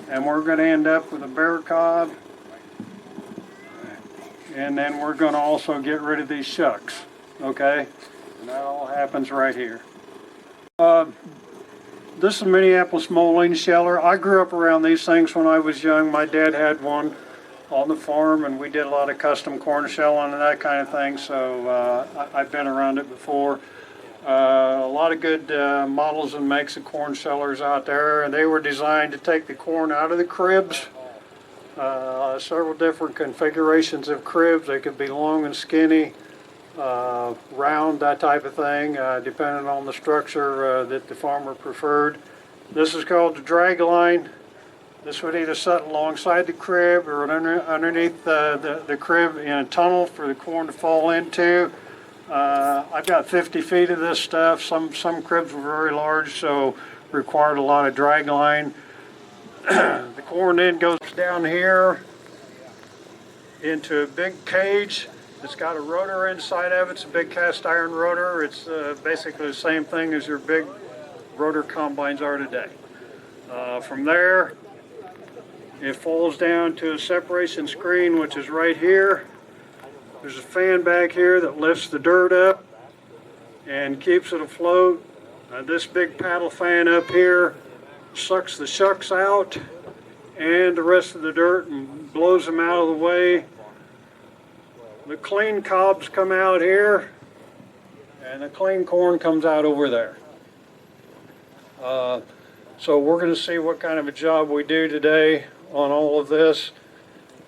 and we're going to end up with a bear cob, and then we're going to also get rid of these shucks, okay? And that all happens right here. This is a Minneapolis mulling sheller. I grew up around these things when I was young. My dad had one on the farm, and we did a lot of custom corn shelling and that kind of thing, so I've been around it before. A lot of good models and makes of corn shellers out there, and they were designed to take the corn out of the cribs. Several different configurations of cribs. They could be long and skinny, round, that type of thing, depending on the structure that the farmer preferred. This is called the drag line. This would either sit alongside the crib or underneath the crib in a tunnel for the corn to fall into. I've got 50 feet of this stuff. Some cribs were very large, so required a lot of drag line. The corn then goes down here into a big cage. It's got a rotor inside of it. It's a big cast iron rotor. It's basically the same thing as your big rotor combines are today. From there, it falls down to a separation screen, which is right here. There's a fan back here that lifts the dirt up and keeps it afloat. This big paddle fan up here sucks the shucks out and the rest of the dirt and blows them out of the way. The clean cobs come out here, and the clean corn comes out over there. So we're going to see what kind of a job we do today on all of this.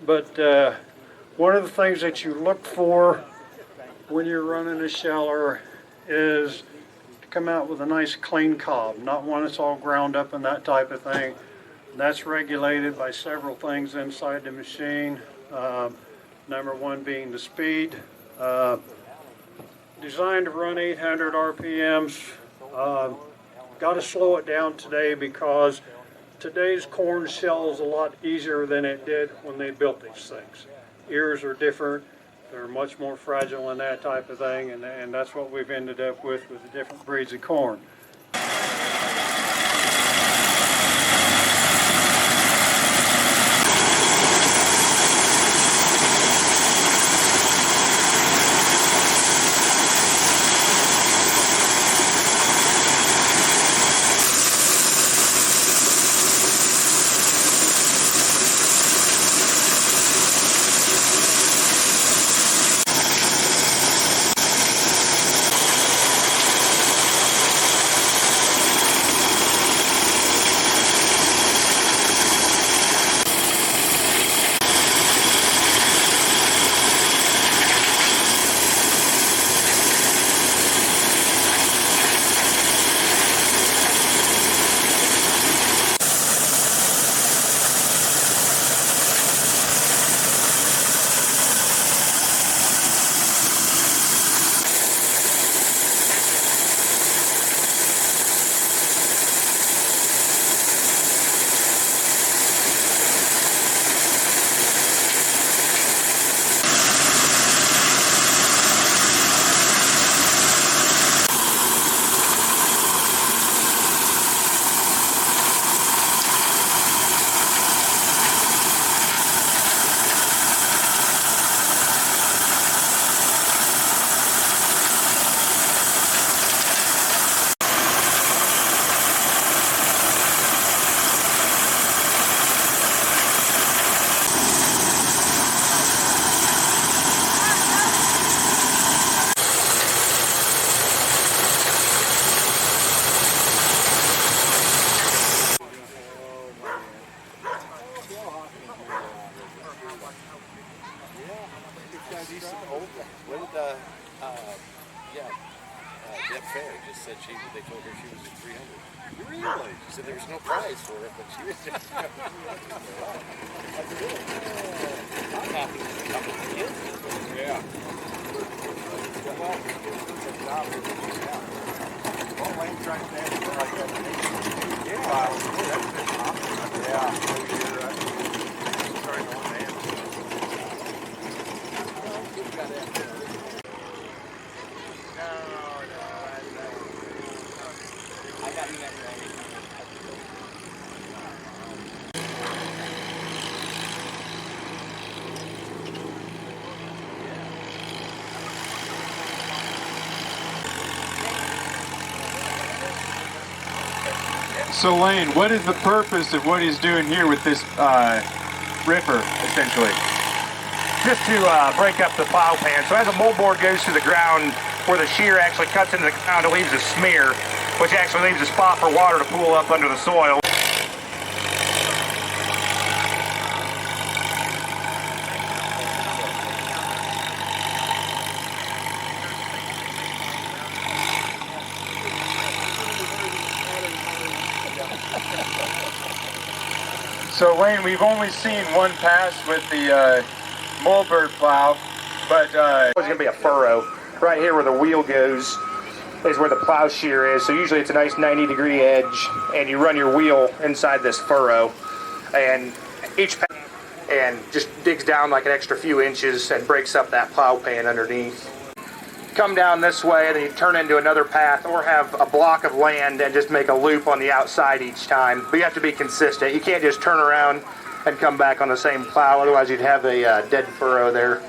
But one of the things that you look for when you're running a sheller is to come out with a nice clean cob, not one that's all ground up and that type of thing. That's regulated by several things inside the machine. Number one being the speed. Designed to run 800 RPMs. Got to slow it down today because today's corn shells a lot easier than it did when they built these things. Ears are different. They're much more fragile and that type of thing, and that's what we've ended up with the different breeds of corn. Said they told her she was at 300. Really? She said there was no prize for it, but she was just. That's good. I'm happy with a couple of kids. Yeah. Well, good job. Yeah. Well, Lane's trying to stand for like that. Yeah. That's good. Yeah. You're starting to one man. You've got that. I got you that ready. So Lane, what is the purpose of what he's doing here with this ripper, essentially? Just to break up the plow pan. So as a moldboard goes through the ground, where the shear actually cuts into the ground, it leaves a smear, which actually leaves a spot for water to pool up under the soil. So Lane, we've only seen one pass with the moldboard plow, but There's going to be a furrow right here where the wheel goes is where the plow shear is. So usually it's a nice 90-degree edge, and you run your wheel inside this furrow, and each and just digs down like an extra few inches and breaks up that plow pan underneath. Come down this way, and then you turn into another path, or have a block of land and just make a loop on the outside each time. But you have to be consistent. You can't just turn around and come back on the same plow, otherwise you'd have a dead furrow there.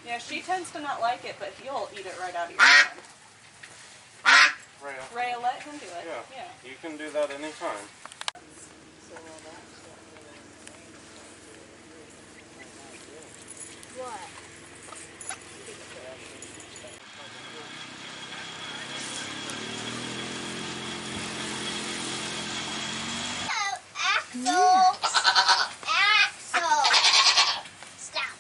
Yeah, she tends to not like it, but he'll eat it right out of your hand. Rhea, let him do it. Yeah, you can do that anytime. What? Axel! Axel! Stop.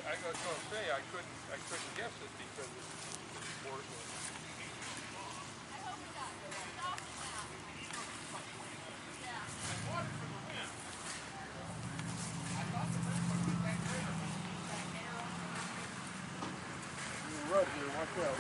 I was going to say I couldn't guess it because it's worthless. Right here, watch out.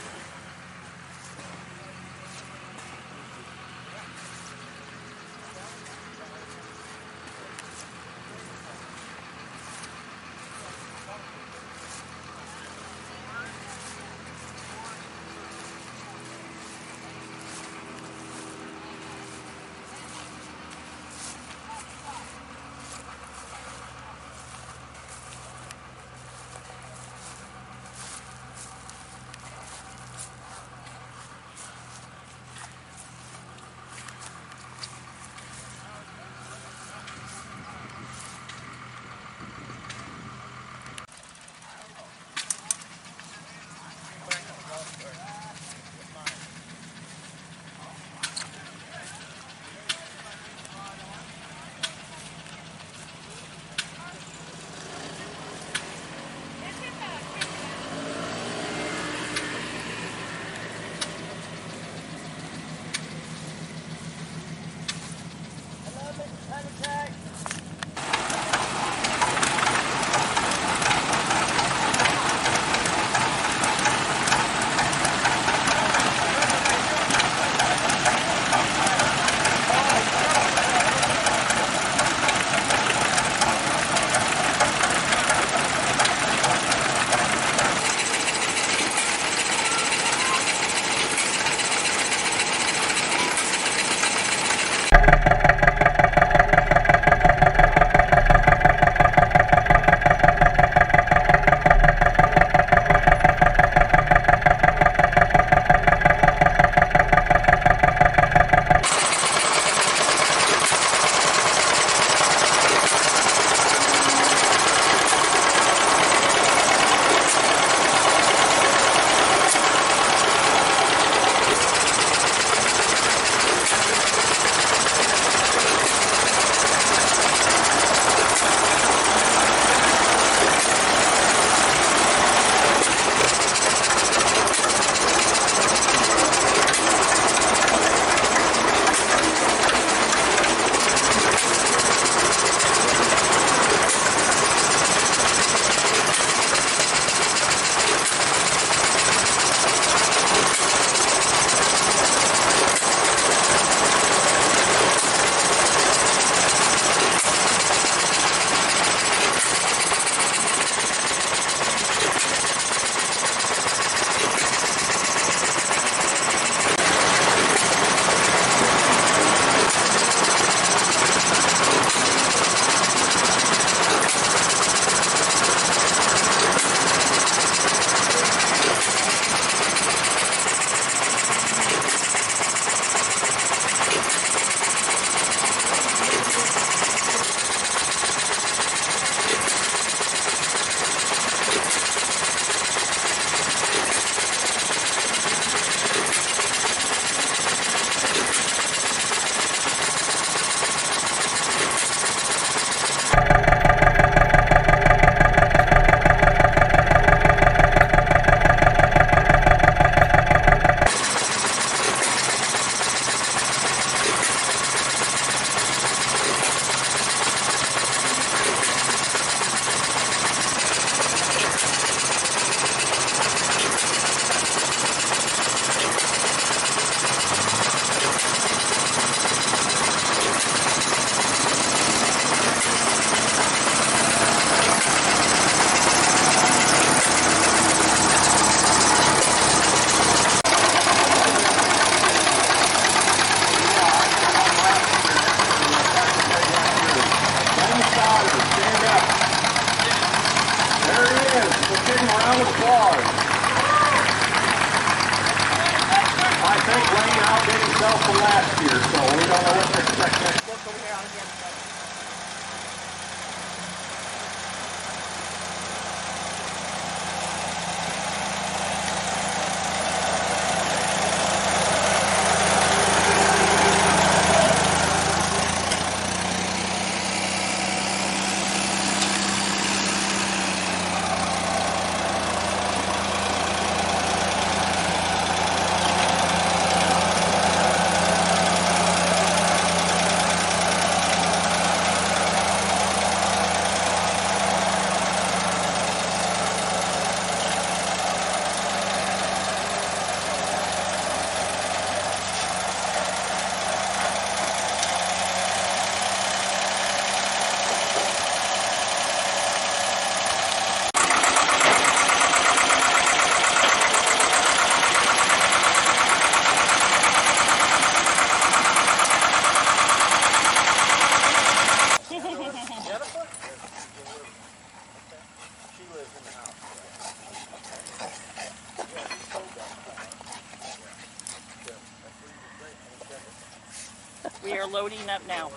We are loading up now.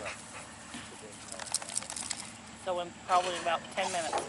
So in probably about 10 minutes.